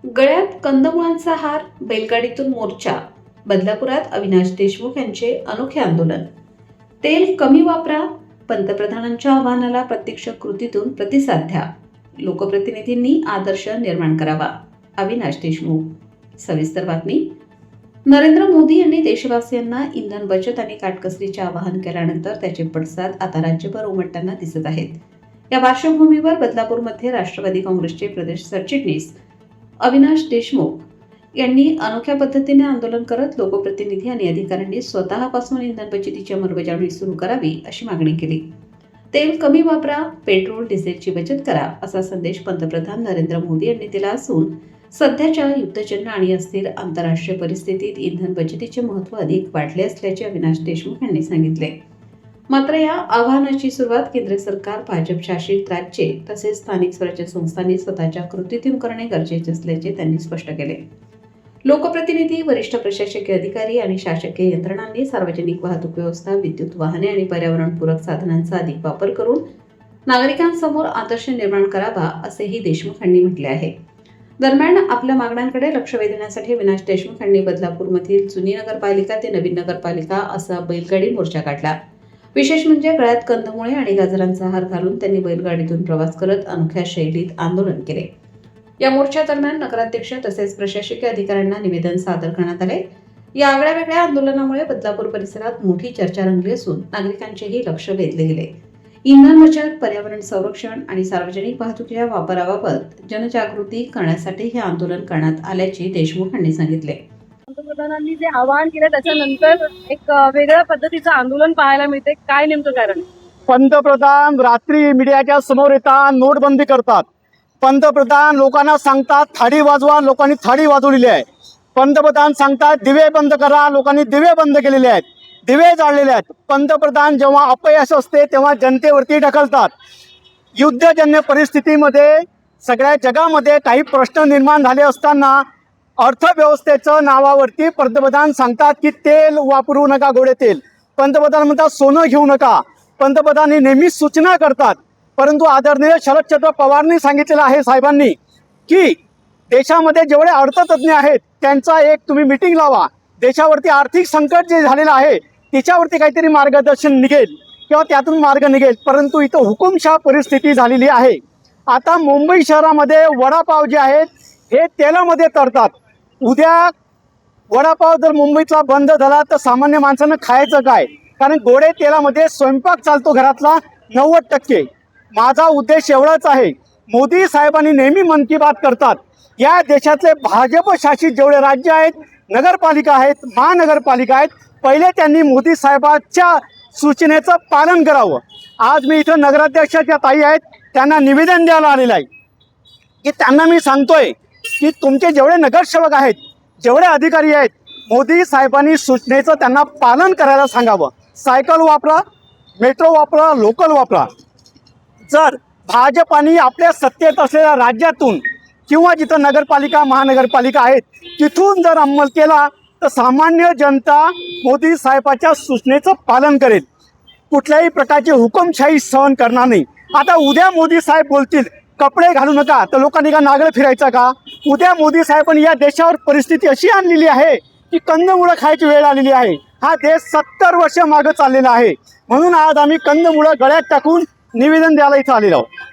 गळ्यात कंदमुळांचा हार, बैलगाडीतून मोर्चा. बदलापुरात अविनाश देशमुख यांचे अनोखे आंदोलन. तेल कमी वापरा, पंतप्रधानांच्या आवाहनाला प्रत्यक्ष कृतीतून प्रतिसाद द्या. लोकप्रतिनिधींनी आदर्श निर्माण करावा. अविनाश देशमुख. सविस्तर बातमी. नरेंद्र मोदी यांनी देशवासियांना इंधन बचत आणि काटकसरीचे आवाहन केल्यानंतर त्याचे पडसाद आता राज्यभर उमटताना दिसत आहेत. या पार्श्वभूमीवर बदलापूरमध्ये राष्ट्रवादी काँग्रेसचे प्रदेश सरचिटणीस अविनाश देशमुख यांनी अनोख्या पद्धतीने आंदोलन करत लोकप्रतिनिधी आणि अधिकाऱ्यांनी स्वतःपासून इंधन बचतीची अंमलबजावणी सुरू करावी अशी मागणी केली. तेल कमी वापरा, पेट्रोल डिझेलची बचत करा असा संदेश पंतप्रधान नरेंद्र मोदी यांनी दिला असून सध्याच्या युद्धजन्य आणि अस्थिर आंतरराष्ट्रीय परिस्थितीत इंधन बचतीचे महत्त्व अधिक वाढले असल्याचे अविनाश देशमुख यांनी सांगितले. मात्र या आवाहनाची सुरुवात केंद्र सरकार, भाजप शासित राज्ये तसेच स्थानिक स्वराज्य संस्थांनी स्वतःच्या कृतीतून करणे गरजेचे असल्याचे त्यांनी स्पष्ट केले. लोकप्रतिनिधी, वरिष्ठ प्रशासकीय अधिकारी आणि शासकीय यंत्रणांनी सार्वजनिक वाहतूक व्यवस्था, विद्युत वाहने आणि पर्यावरणपूरक साधनांचा अधिक वापर करून नागरिकांसमोर आदर्श निर्माण करावा असेही देशमुख यांनी म्हटले आहे. दरम्यान आपल्या मागण्यांकडे लक्ष वेधण्यासाठी अविनाश देशमुख यांनी बदलापूरमधील जुनी नगरपालिका ते नवीन नगरपालिका असा बैलगाडी मोर्चा काढला. विशेष म्हणजे गळ्यात कंदमुळे आणि गाजरांचा हार घालून त्यांनी बैलगाडीतून प्रवास करत अनोख्या शैलीत आंदोलन केले. या मोर्चादरम्यान नगराध्यक्ष तसेच प्रशासकीय अधिकाऱ्यांना निवेदन सादर करण्यात आले. या आगळ्या वेगळ्या आंदोलनामुळे बदलापूर परिसरात मोठी चर्चा रंगली असून नागरिकांचेही लक्ष वेधले गेले. इंधन बचत, पर्यावरण संरक्षण आणि सार्वजनिक वाहतुकीच्या वापराबाबत जनजागृती करण्यासाठी हे आंदोलन करण्यात आल्याचे देशमुख यांनी सांगितले. पंतप्रधानांनी जे आवाहन केलं त्याच्यानंतर एक वेगळ्या पद्धतीचं आंदोलन पाहायला मिळते. काय नेमकं कारण? पंतप्रधान रात्री मीडियाच्या समोर येतात, नोटबंदी करतात. पंतप्रधान लोकांना सांगतात थाळी वाजवा, लोकांनी थाळी वाजवलेली आहे. पंतप्रधान सांगतात दिवे बंद करा, लोकांनी दिवे बंद केलेले आहेत, दिवे जाळलेले आहेत. पंतप्रधान जेव्हा अपयश असते तेव्हा जनतेवरती ढकलतात. युद्धजन्य परिस्थितीमध्ये सगळ्या जगामध्ये काही प्रश्न निर्माण झाले असताना अर्थव्यवस्थेचं नावावरती पंतप्रधान सांगतात की तेल वापरू नका, गोडे तेल. पंतप्रधान म्हणतात सोनं घेऊ नका. पंतप्रधानांनी नेहमीच सूचना करतात. परंतु आदरणीय शरदचंद्र पवारांनी सांगितलेलं आहे साहेबांनी की देशामध्ये जेवढे अर्थतज्ञ आहेत त्यांचा एक तुम्ही मीटिंग लावा. देशावरती आर्थिक संकट जे झालेलं आहे तिच्यावरती काहीतरी मार्गदर्शन निघेल किंवा त्यातून मार्ग निघेल. परंतु इथं हुकुमशाह परिस्थिती झालेली आहे. आता मुंबई शहरामध्ये वडापाव जे आहेत हे तेलामध्ये तरतात. उद्या वडापाव जर मुंबईचा बंद झाला तर सामान्य माणसानं खायचं काय? कारण गोडे तेलामध्ये स्वयंपाक चालतो घरातला 90%. माझा उद्देश एवढाच आहे. मोदी साहेबांनी नेहमी मन की बात करतात. या देशातले भाजप शासित जेवढे राज्य आहेत, नगरपालिका आहेत, महानगरपालिका आहेत, पहिले त्यांनी मोदी साहेबांच्या सूचनेचं पालन करावं. आज मी इथं नगराध्यक्षाच्या ताई आहेत, त्यांना निवेदन द्यायला आलेलं आहे की त्यांना मी सांगतोय की तुमचे जेवढे नगरसेवक आहेत, जेवढे अधिकारी आहेत, मोदी साहेबांनी सूचनेचं त्यांना पालन करायला सांगावं. सायकल वापरा, मेट्रो वापरा, लोकल वापरा. जर भाजपाने आपल्या सत्तेत असलेल्या राज्यातून किंवा जिथं नगरपालिका, महानगरपालिका आहेत तिथून जर अंमल केला तर सामान्य जनता मोदी साहेबाच्या सूचनेचं पालन करेल. कुठल्याही प्रकारची हुकुमशाही सहन करणार नाही. आता उद्या मोदी साहेब बोलतील कपडे घालू नका तर लोकांनी का नागळ फिरायचा का? उद्या मोदी साहेबांनी या देशावर परिस्थिती अशी आणलेली आहे की कंदमुळं खायची वेळ आलेली आहे. हा देश 70 वर्ष मागं चाललेला आहे. म्हणून आज आम्ही कंदमुळं गळ्यात टाकून निवेदन द्यायला इथं आलेलो आहोत.